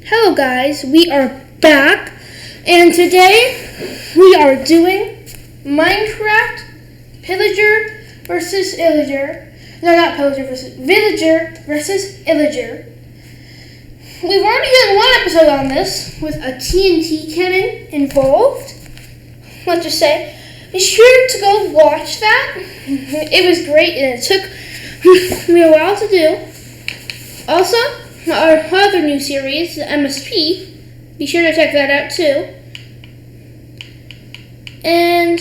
Hello guys, we are back, and today we are doing Minecraft Pillager versus Illager. No, not Pillager versus Villager versus Illager. We've already done one episode on this with a TNT cannon involved. Let's just say, be sure to go watch that. It was great and it took me a while to do. Also, our other new series, the MSP, be sure to check that out too. And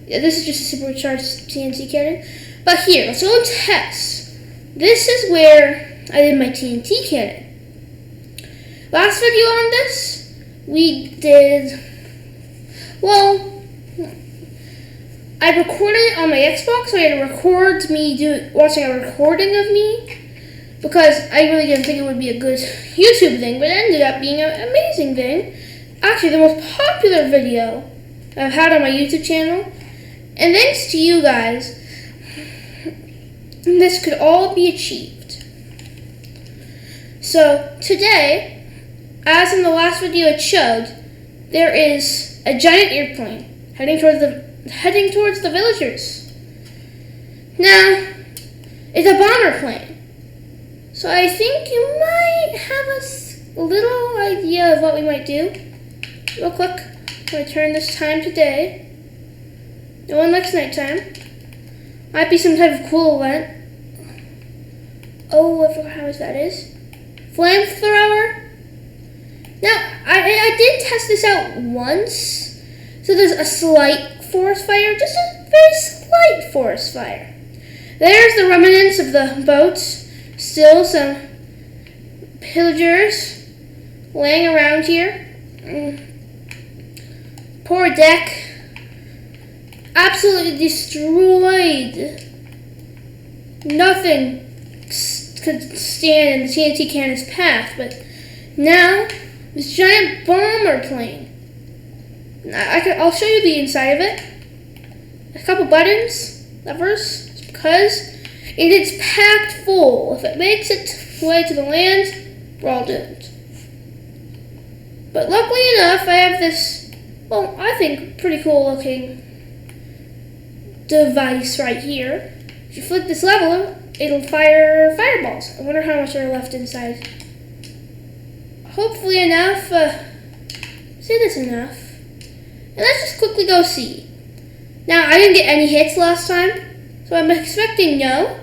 yeah, this is just a supercharged TNT cannon. But here, let's go and test. This is where I did my TNT cannon. Last video on this, we did, well, I recorded it on my Xbox, so I had to record me watching a recording of me, because I really didn't think it would be a good YouTube thing, but it ended up being an amazing thing. Actually, the most popular video I've had on my YouTube channel. And thanks to you guys, this could all be achieved. So today, as in the last video it showed, there is a giant airplane heading towards the villagers. Now, it's a bomber plane. So I think you might have a little idea of what we might do. Real quick, I'm going to turn this time to day. No one likes nighttime. Might be some type of cool event. Oh, I forgot how much that is. Flamethrower. Now, I did test this out once. So there's a slight forest fire, just a very slight forest fire. There's the remnants of the boats. Still some pillagers laying around here. Poor deck. Absolutely destroyed. Nothing could stand in the TNT cannon's path, but now this giant bomber plane. I'll show you the inside of it. A couple buttons, levers, because it is packed full. If it makes its way to the land, we're all doomed. But luckily enough, I have this, well, I think pretty cool looking device right here. If you flick this lever, it'll fire fireballs. I wonder how much are left inside. Hopefully enough. Say that's enough. And let's just quickly go see. Now, I didn't get any hits last time, so I'm expecting no.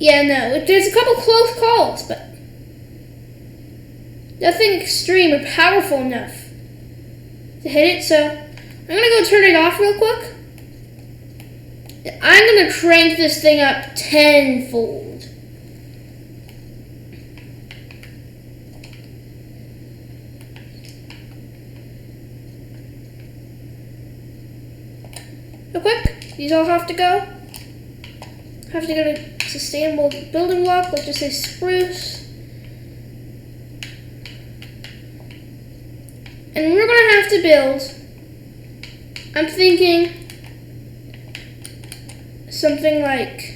Yeah, no, there's a couple close calls, but nothing extreme or powerful enough to hit it, so I'm going to go turn it off real quick. I'm going to crank this thing up tenfold. Real quick, these all have to go. Have to go to sustainable building block, let's just say spruce. And we're going to have to build, I'm thinking, something like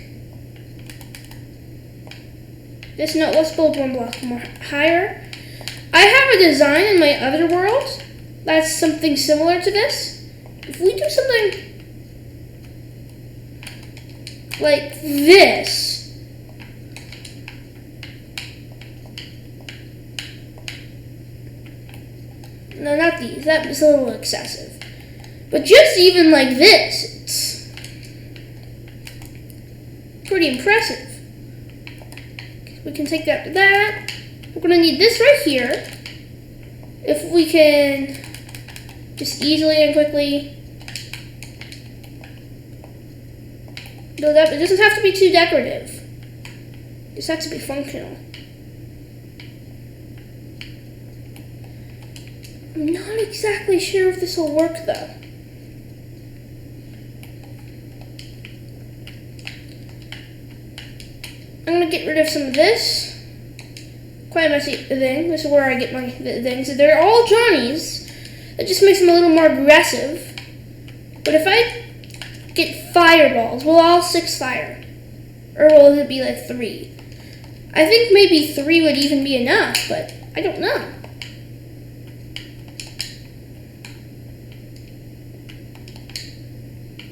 this. No, let's build one block more higher. I have a design in my other world that's something similar to this. If we do something like this, no, not these, that is a little excessive, but just even like this, it's pretty impressive. We can take that to that. We're going to need this right here. If we can just easily and quickly build up. It doesn't have to be too decorative. It just has to be functional. I'm not exactly sure if this will work though. I'm going to get rid of some of this. Quite a messy thing. This is where I get my things. They're all Johnnies. That just makes them a little more aggressive. But if I get fireballs, well, all 6 fire. Or will it be like 3? I think maybe 3 would even be enough, but I don't know.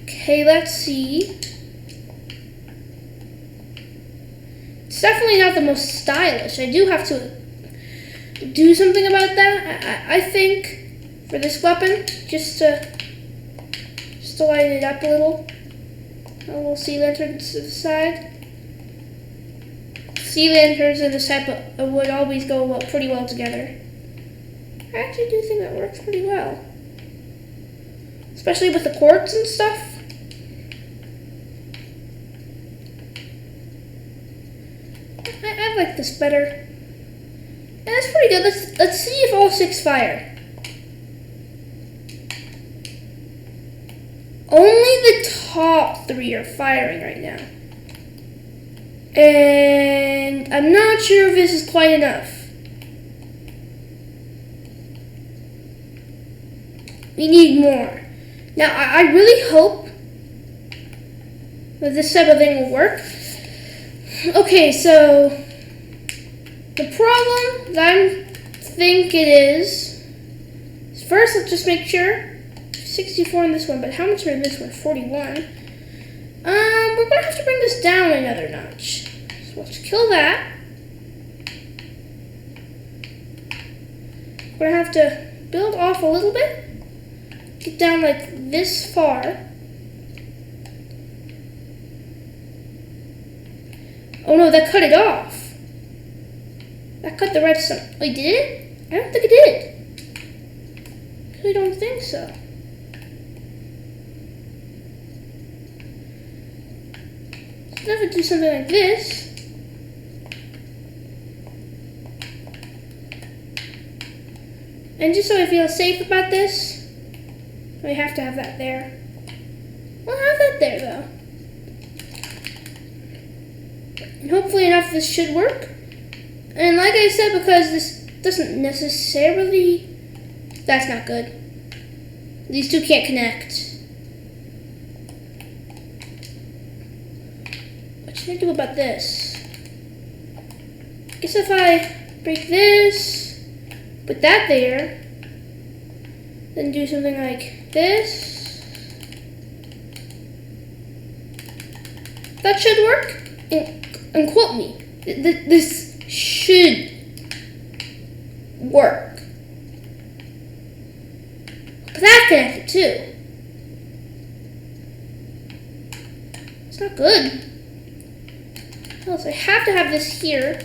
Okay, let's see. It's definitely not the most stylish. I do have to do something about that. I think for this weapon, just to lighten it up a little sea lanterns to the side. Sea lanterns and this type of wood always go pretty well together. I actually do think that works pretty well, especially with the quartz and stuff. I like this better. And that's pretty good. Let's see if all 6 fire. Only the top 3 are firing right now. And I'm not sure if this is quite enough. We need more. Now, I really hope that this type of thing will work. Okay, so the problem that I think it is first, let's just make sure 64 in this one, but how much are in this one? 41. We're gonna have to bring this down another notch. So let's kill that. We're gonna have to build off a little bit. Get down like this far. Oh no, that cut it off. That cut the redstone. Wait, did it? I don't think it did. I really don't think so. So if I do something like this. And just so I feel safe about this, we have to have that there. We'll have that there though. And hopefully enough of this should work. And like I said, because this doesn't necessarily... That's not good. These two can't connect. What should I do about this? I guess if I break this, put that there, then do something like this. That should work. And quote me, this should work. But that connected too. It's not good. Oh, so I have to have this here.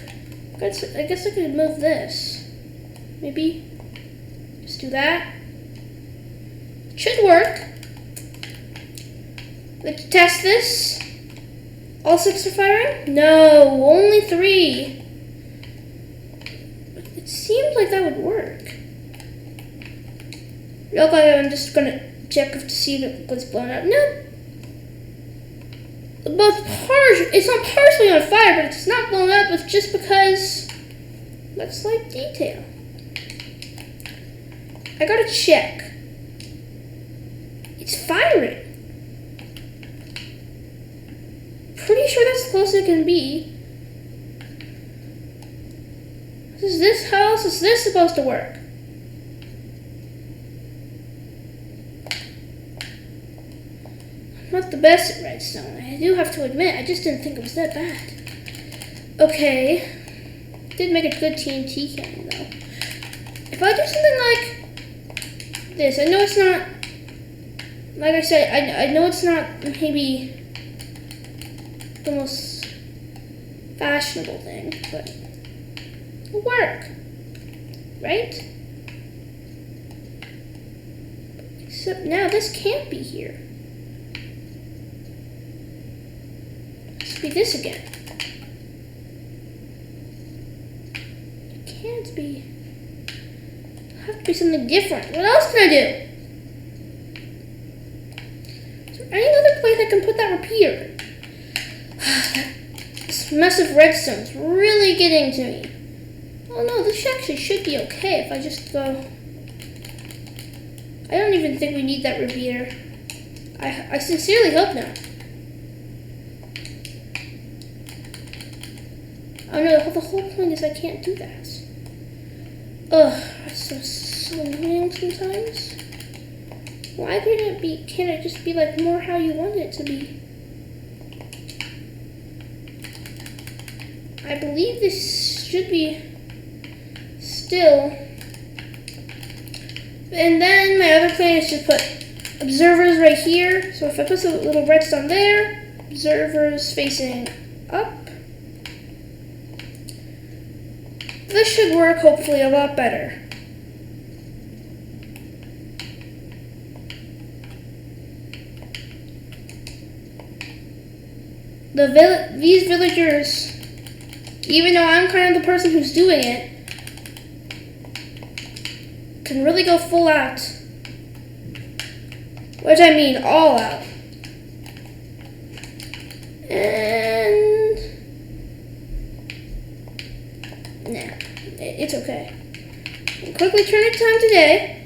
I guess I could move this. Maybe just do that. It should work. Let's test this. All 6 are firing? No, only 3. It seems like that would work. Real quick, I'm just gonna check to see if it was blown up. No. It's not partially on fire, but it's not blown up. It's just because that slight detail. I gotta check. It's firing. Pretty sure that's as close as it can be. How else is this supposed to work? I'm not the best at redstone. I do have to admit, I just didn't think it was that bad. Okay. Did make a good TNT cannon though. If I do something like this, I know it's not, like I said, I know it's not maybe the most fashionable thing, but it'll work, right? Except now this can't be here. Let's be this again. It can't be. It'll have to be something different. What else can I do? Is there any other place I can put that repeater? This mess of redstone's really getting to me. Oh no, this actually should be okay if I just go. I don't even think we need that repeater. I sincerely hope not. Oh no, the whole point is I can't do that. Ugh, that's so annoying sometimes. Why can't it just be like more how you want it to be? I believe this should be still. And then my other plan is to put observers right here. So if I put some little redstone there, observers facing up. This should work hopefully a lot better. These villagers, even though I'm kind of the person who's doing it, can really go full out. Which I mean all out. And nah, it's okay. I'll quickly turn it time today.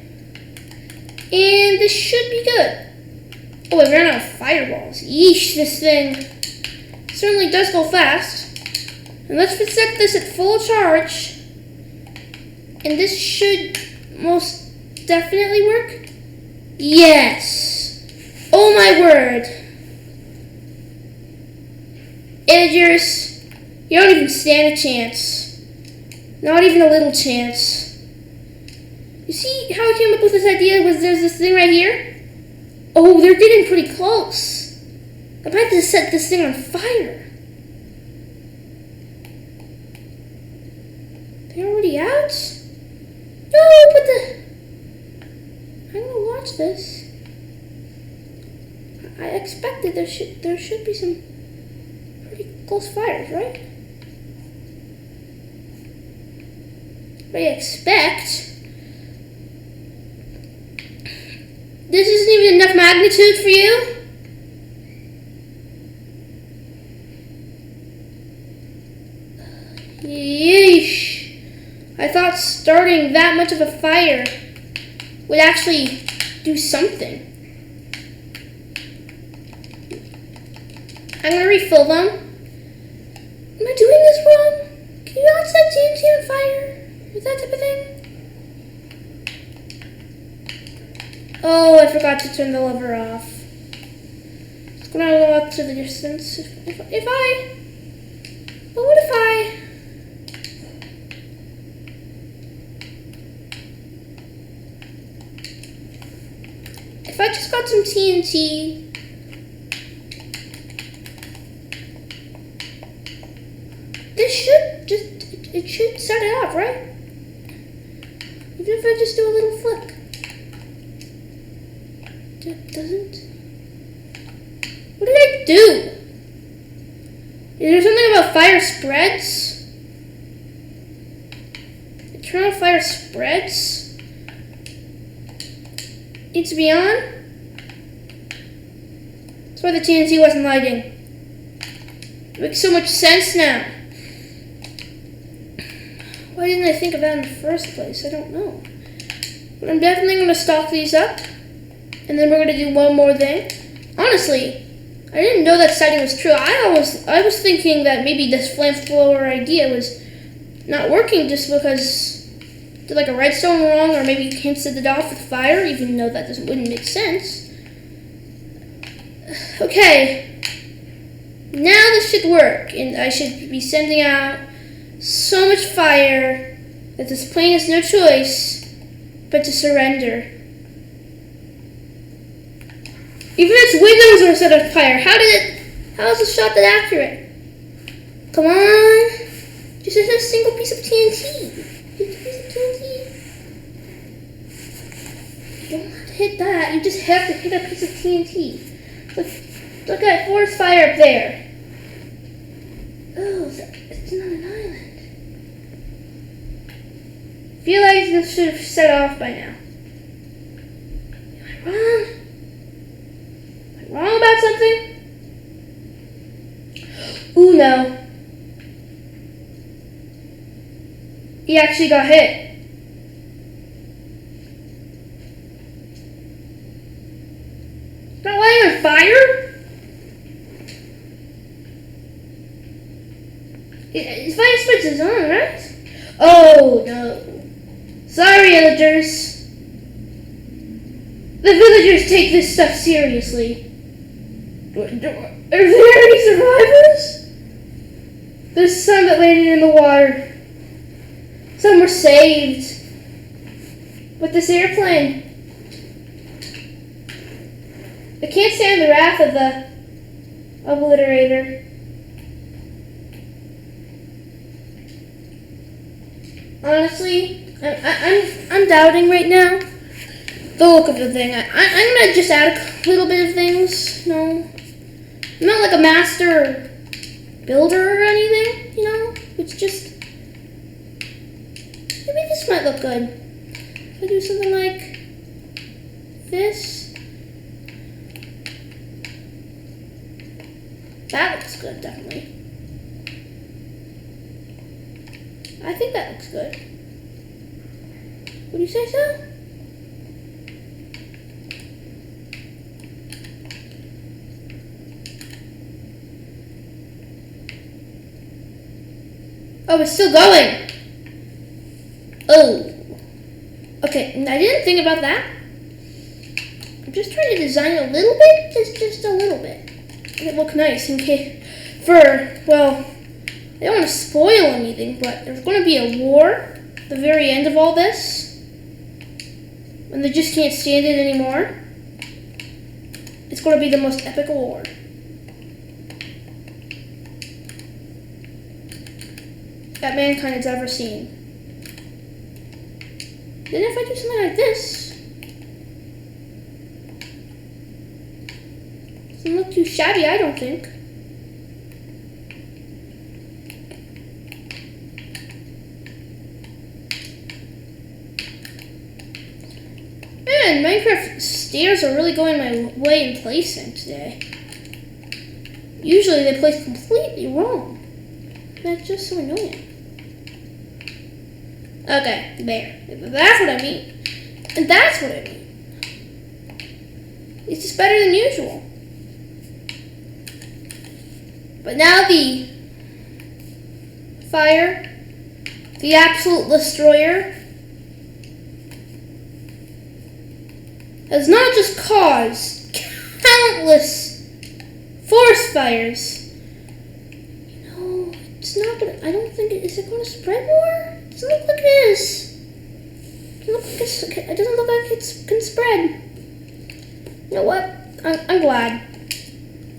And this should be good. Oh, I ran out of fireballs. Yeesh, this thing certainly does go fast. And let's set this at full charge. And this should most definitely work. Yes. Oh my word. Illagers, you don't even stand a chance. Not even a little chance. You see how I came up with this idea? There's this thing right here? Oh, they're getting pretty close. I'm about to set this thing on fire. They're already out? No, but I'm gonna watch this. I expected there should be some pretty close fires, right? What I expect. This isn't even enough magnitude for you? Yeesh. I thought starting that much of a fire would actually do something. I'm gonna refill them. Am I doing this wrong? Can you not set TNT on fire? Is that type of thing? Oh, I forgot to turn the lever off. It's gonna go up to the distance. But what if I... If I just got some TNT, it should set it off, right? Even if I just do a little flick. It doesn't? What did I do? Is there something about fire spreads? Eternal fire spreads? Needs to be on? That's why the TNT wasn't lighting. It makes so much sense now. Why didn't I think of that in the first place? I don't know. But I'm definitely going to stock these up. And then we're going to do one more thing. Honestly, I didn't know that sighting was true. I was thinking that maybe this flamethrower idea was not working just because did like a redstone wrong, or maybe you can't set it off with fire, even though that wouldn't make sense. Okay. Now this should work, and I should be sending out so much fire that this plane has no choice but to surrender. Even its windows are set on fire. How is the shot that accurate? Come on. Just a single piece of TNT. Just a piece of TNT. You don't have to hit that. You just have to hit a piece of TNT. Look at forest fire up there. Oh, it's not an island. I feel like this should have set off by now. Am I wrong? Wrong about something? Ooh, no. He actually got hit. It's not lighting on fire? Fire spreads is on, right? Oh no. Sorry, Illagers. The villagers take this stuff seriously. Are there any survivors? There's some that landed in the water. Some were saved with this airplane. I can't stand the wrath of the obliterator. Honestly, I'm doubting right now the look of the thing. I'm gonna just add a little bit of things. No, I'm not like a master builder or anything. You know, it's just maybe this might look good. If I do something like this, that looks good, definitely. I think that looks good. Would you say so? Oh, it's still going. Oh. Okay, I didn't think about that. I'm just trying to design it a little bit, just a little bit. Make it look nice in case well, I don't want to spoil anything, but there's going to be a war at the very end of all this. When they just can't stand it anymore. It's going to be the most epic war. That mankind has ever seen. Then if I do something like this, it doesn't look too shabby, I don't think. Man, Minecraft stairs are really going my way in placing today. Usually they place completely wrong. That's just so annoying. Okay, there. That's what I mean. And that's what I mean. It's just better than usual. But now the fire, the absolute destroyer, has not just caused countless forest fires. You know, it's not gonna, I don't think, is it gonna spread more? It doesn't look like it is. It doesn't look like it can spread. You know what? I'm glad.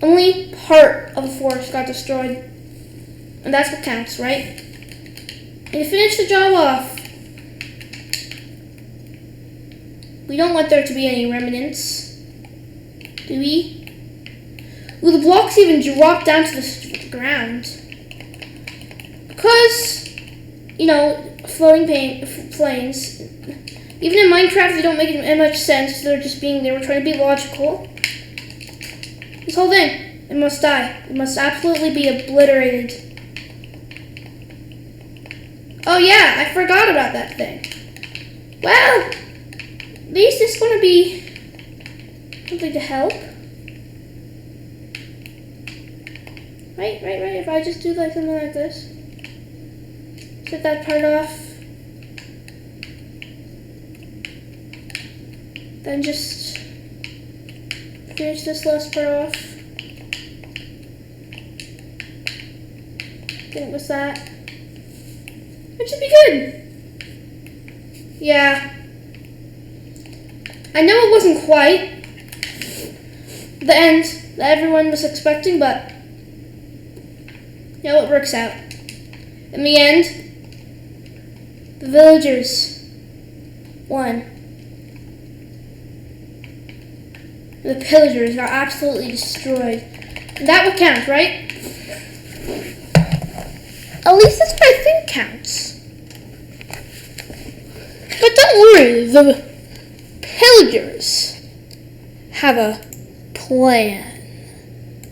Only part of the forest got destroyed. And that's what counts, right? And to finish the job off, we don't want there to be any remnants, do we? Will the blocks even drop down to the ground? Because, you know, floating planes, even in Minecraft, they don't make much sense. They were trying to be logical. This whole thing, it must die. It must absolutely be obliterated. Oh yeah, I forgot about that thing. Well, at least it's going to be something to help. Right. If I just do like something like this. Set that part off. Then just finish this last part off. Think with that. It should be good. Yeah. I know it wasn't quite the end that everyone was expecting, but you know, it works out. In the end, the villagers won. The pillagers are absolutely destroyed. And that would count, right? At least that's what I think counts. But don't worry, the pillagers have a plan.